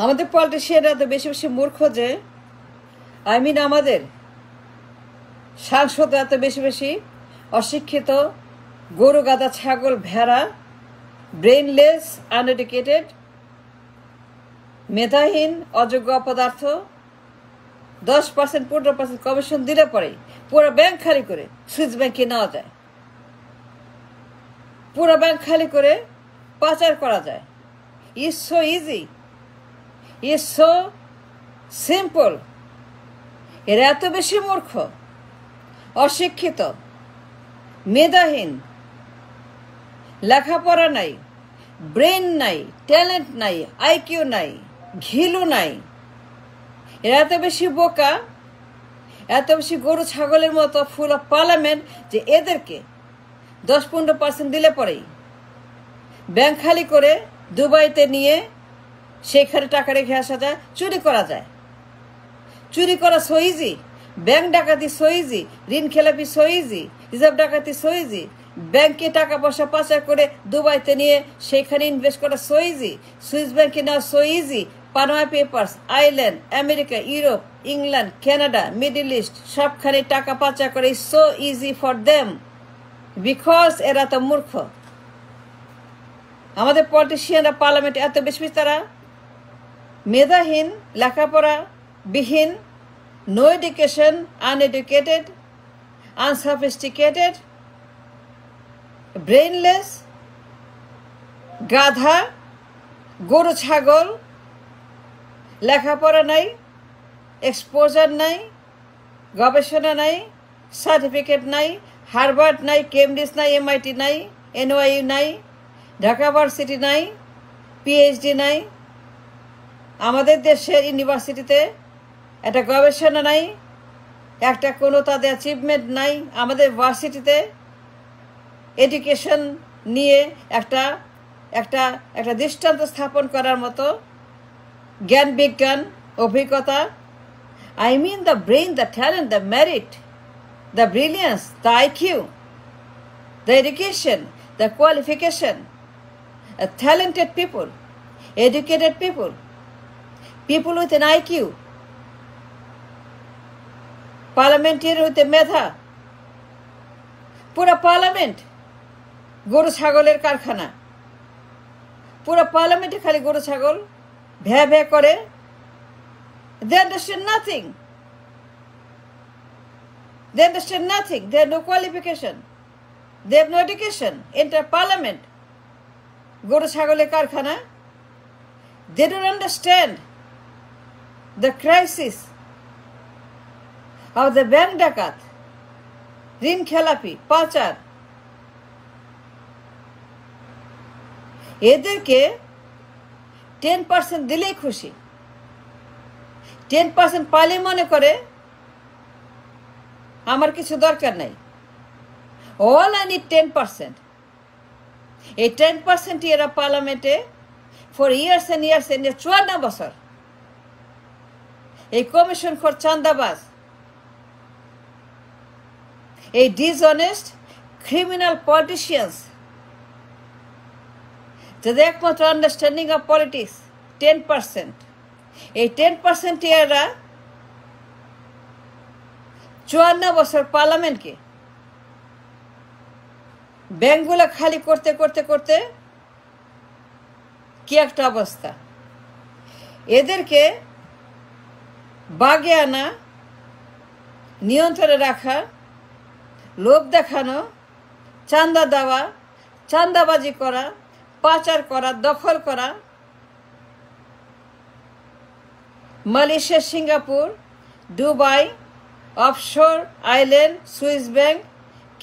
আমাদের পলিটিশিয়ানরা তো বেশি বেশি মূর্খ যে আমাদের সাংসদ এত বেশি বেশি অশিক্ষিত, গরু গাদা ছাগল ভেড়া, ব্রেইনলেস, আনএডুকেটেড, মেধাহীন, অযোগ্য অপদার্থ। 10% 15% কমিশন দিলে পরেই পুরো ব্যাংক খালি করে সুইস ব্যাংকে নেওয়া যায়, পুরো ব্যাংক খালি করে পাচার করা যায়। Is so easy, is so simple. এরা এত বেশি মূর্খ, অশিক্ষিত, মেধাহীন, লেখাপড়া নাই, ব্রেন নাই, ট্যালেন্ট নাই, আইকিউ নাই, ঘিলু নাই। এরা এত বেশি বোকা, এত বেশি গরু ছাগলের মতো ফুল অফ পার্লামেন্ট যে এদেরকে 10-15% দিলে পরেই ব্যাংক খালি করে দুবাইতে নিয়ে সেখানে টাকা রেখে আসা যায়, চুরি করা যায়। চুরি করা সো ইজি, ব্যাংক ডাকাতি সো ইজি, ঋণ খেলাপি সো ইজি, রিজার্ভ ডাকাতি সো ইজি, ব্যাংকে টাকা পয়সা পাচার করে দুবাইতে নিয়ে সেখানে ইনভেস্ট করা সো ইজি, সুইস ব্যাংকে নেওয়া so easy, Panama papers, island, America, Europe, England, Canada, middle east সবখানে টাকা পাচার করে so easy for them, because এরা তো মূর্খ। আমাদের পলিটিশিয়ানরা পার্লামেন্টে এত বেশি তারা মেধাহীন, লেখাপড়া বিহীন, no education, uneducated, unsophisticated, brainless, গাধা, গরু ছাগল, লেখাপড়া নাই, এক্সপোজার নাই, গবেষণা নাই, সার্টিফিকেট নাই, হার্ভার্ড নাই, কেমব্রিজ নাই, MIT নাই, NYU নাই, ঢাকা ভার্সিটি নাই, PhD নাই। আমাদের দেশের ইউনিভার্সিটিতে একটা গবেষণা নাই, একটা কোনো তাদের অ্যাচিভমেন্ট নাই। আমাদের ভার্সিটিতে এডুকেশন নিয়ে একটা একটা একটা দৃষ্টান্ত স্থাপন করার মতো জ্ঞান বিজ্ঞান অভিজ্ঞতা, the brain, the talent, the merit, the brilliance, the IQ, the education, the qualification, talented people, educated people, people with an IQ, parliamentarian with a মেধা। পুরো পার্লামেন্ট গরু ছাগলের কারখানা, পুরো পার্লামেন্টে খালি গরু ছাগল ভ্যা ভ্যা করে। They understand nothing, they understand nothing, they have no qualification, they have no education. Enter parliament, গরু ছাগলের কারখানা। They don't understand the crisis of the bank ডাকাত, ঋণ খেলাপি, পাচার। এদেরকে 10% দিলেই খুশি। 10% পাইলে মনে করে আমার কিছু দরকার নাই, all I need 10%। এই 10% এরা পার্লামেন্টে for years and years and 54 বছর এই কমিশন খোর চাঁদাবাজ, এই ডিসঅনেস্ট ক্রিমিনাল পলিটিশিয়ানস যাদের একমাত্র আন্ডারস্ট্যান্ডিং অফ পলিটিক্স 10%, এই 10% এরা 54 বছর পার্লামেন্টকে ব্যাংকগুলো খালি করতে করতে করতে কি একটা অবস্থা। এদেরকে বাগে আনা, নিয়ন্ত্রণে রাখা, লোভ দেখানো, চাঁদা দেওয়া, চাঁদাবাজি করা, পাচার করা, দখল করা। Malaysia, Singapore, Dubai, offshore island, Swiss bank,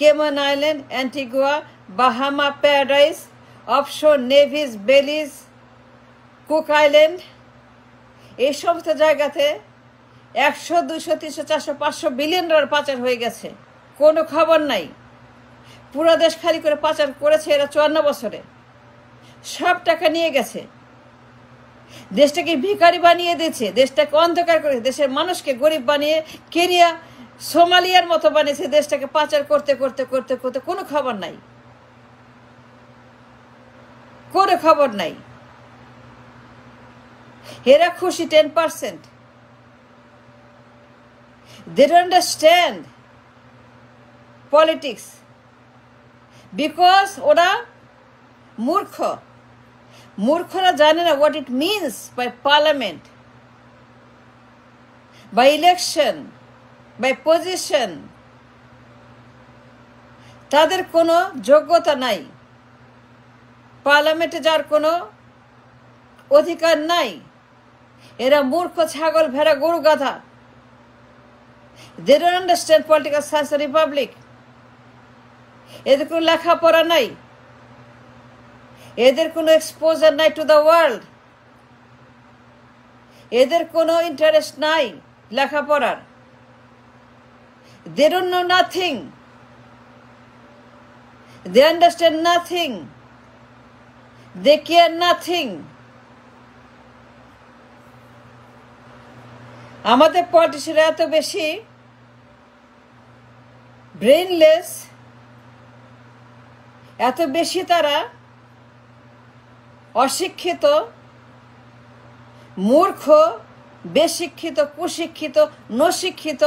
Cayman island, Antigua, Bahama paradise, offshore Nevis, Belize, Cook island, এই সমস্ত জায়গাতে 100, 200, 300, 400, 500 বিলিয়ন ডলার পাচার হয়ে গেছে, কোনো খবর নাই। পুরো দেশ খালি করে পাচার করেছে এরা 54 বছরে, সব টাকা নিয়ে গেছে, দেশটাকে ভিখারি বানিয়ে দিয়েছে, দেশটাকে অন্ধকার করে, দেশের মানুষকে গরিব বানিয়ে কেনিয়া, সোমালিয়ার মতো বানিয়েছে। দেশটাকে পাচার করতে করতে করতে করতে কোনো খবর নাই, কোনো খবর নাই। এরা খুশি 10%. They don't understand politics because ওরা মূর্খ, মূর্খরা জানে না what it means by parliament, by election, by position. তাদের কোনো যোগ্যতা নাই, পার্লামেন্টে যাওয়ার কোনো অধিকার নাই। এরা মূর্খ, ছাগল, ভেড়া, গরু, গাধা। They don't understand political science of republic. এদের কোনো লেখাপড়া নাই, এদের কোনো এক্সপোজার নাই টু দ্য ওয়ার্ল্ড, এদের কোনো ইন্টারেস্ট নাই লেখাপড়ার। They don't know nothing. They understand nothing. They care nothing. আমাদের পলিটিশিয়ানরা এত বেশি ব্রেইনলেস, এত বেশি তারা অশিক্ষিত, মূর্খ, বেশিক্ষিত, কুশিক্ষিত, নশিক্ষিত,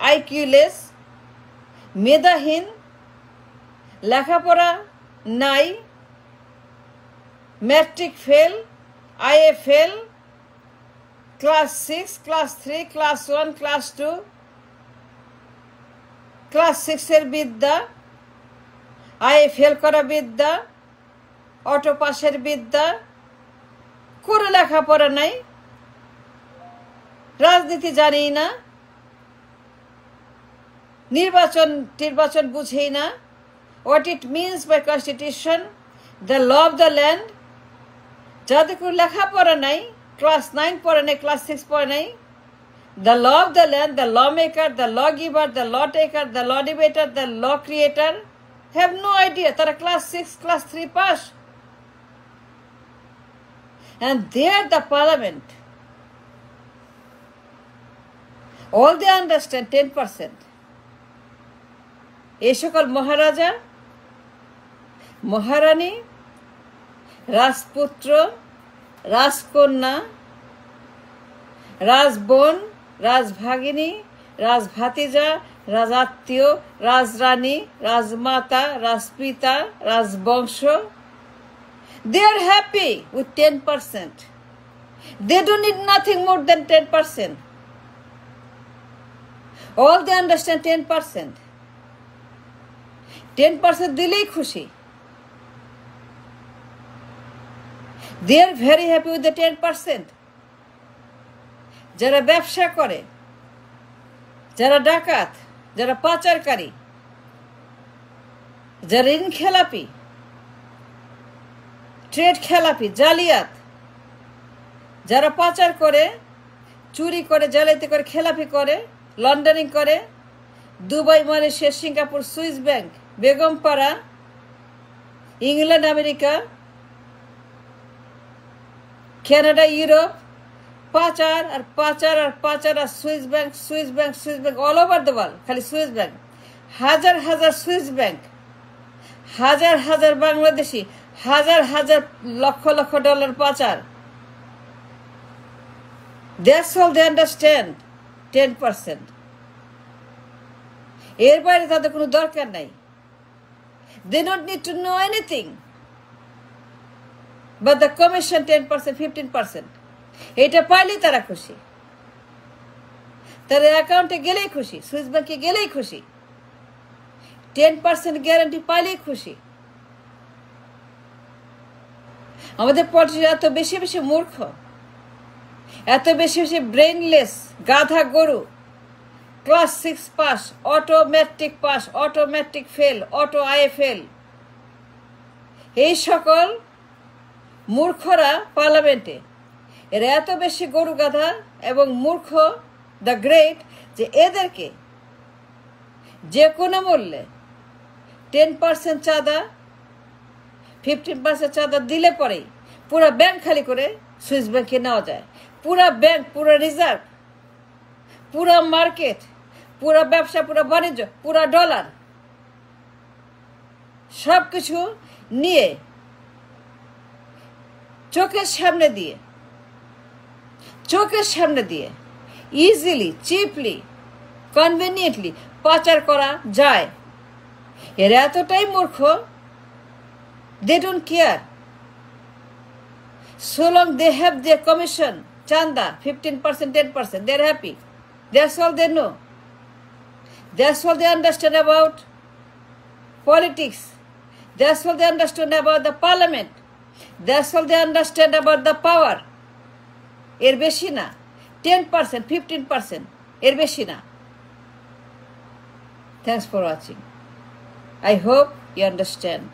আইকিউলেস, মেধাহীন, লেখাপড়া নাই, matric fail, IA fail, class 6, class 3, class 1, class 2, class 6-এর বিদ্যা, আইএ ফেল করা বিদ্যা, অটো পাসের বিদ্যা, কোনো লেখাপড়া নাই, রাজনীতি জানি না, নির্বাচন বুঝেই না, what it means by constitution, the law of the land. যাদের কোনো লেখাপড়া নাই, ক্লাস 9 পড়ে নাই, ক্লাস 6 পড়ে নাই, the law of the land, the lawmaker, the lawgiver, the law taker, the law debater, the law creator have no idea. তারা class 6, class 3 pass, and they are the parliament. All they understand 10%. এই সকল মহারাজা, মহারানী, রাজপুত্র, রাজকন্যা, রাজবোন, রাজভাগিনী, রাজভাতিজা, রাজাত্মীয়, রাজরানী, রাজমাতা, রাজপিতা, রাজবংশ, they are happy with 10%. They don't need nothing more than 10%. All they understand 10%. 10% দিলেই খুশি। They are very happy with the 10%. যারা ব্যবসা করে, যারা ডাকাত, যারা পাচারকারী, যারা ঋণ খেলাপি, ট্রেড খেলাপি, জালিয়াত, যারা পাচার করে, চুরি করে, জালিয়াতি করে, খেলাপি করে, লন্ডারিং করে, Dubai, Malaysia, Singapore, Swiss bank, Begumpara, England, America, Canada, Europe, পাচার আর পাচার আর পাচার আর Swiss bank, Swiss bank, Swiss bank, all over the world. খালি সুইস ব্যাংক, হাজার হাজার সুইস ব্যাংক, হাজার হাজার বাংলাদেশি, হাজার হাজার লক্ষ লক্ষ ডলার পাচার। That's all they understand, 10%. এর বাইরে তাদের কোনো দরকার নাই। They don't need to know anything but the commission 10%, 15%. এটা পাইলেই তারা খুশি, তারা অ্যাকাউন্টে গেলেই খুশি, সুইস ব্যাংকে গেলেই খুশি, 10% গ্যারান্টি পাইলেই খুশি। আমাদের পলিটিশিয়ান এত বেশি বেশি মূর্খ, এত বেশি বেশি ব্রেইনলেস, গাধা গরু, class 6 pass, auto matric pass, auto matric fail, auto IA fail. এই সকল মূর্খরা পার্লামেন্টে, এরা এত বেশি গরু গাধা এবং মূর্খ, দ্য গ্রেট, যে এদেরকে যে কোনো মূল্যে 10% চাঁদা, 15% চাঁদা দিলে পরেই পুরো ব্যাংক খালি করে সুইস ব্যাংকে নেওয়া যায়। পুরা ব্যাংক, পুরা রিজার্ভ, পুরা মার্কেট, পুরা ব্যবসা, পুরা বাণিজ্য, পুরা ডলার, সব কিছু নিয়ে চোখের সামনে দিয়ে চোখের সামনে দিয়ে ইজিলি, চিপলি, কনভেনিয়েন্টলি পাচার করা যায়। এরা এতটাই মূর্খ, they don't care. So long they have their commission, chanda, 15%, 10%, they're happy. That's all they know. That's all they understand about politics. That's all they understand about the parliament. That's all they understand about the power. এর বেশি না, 10%, 15%, এর বেশি না। Thanks for watching. I hope you understand.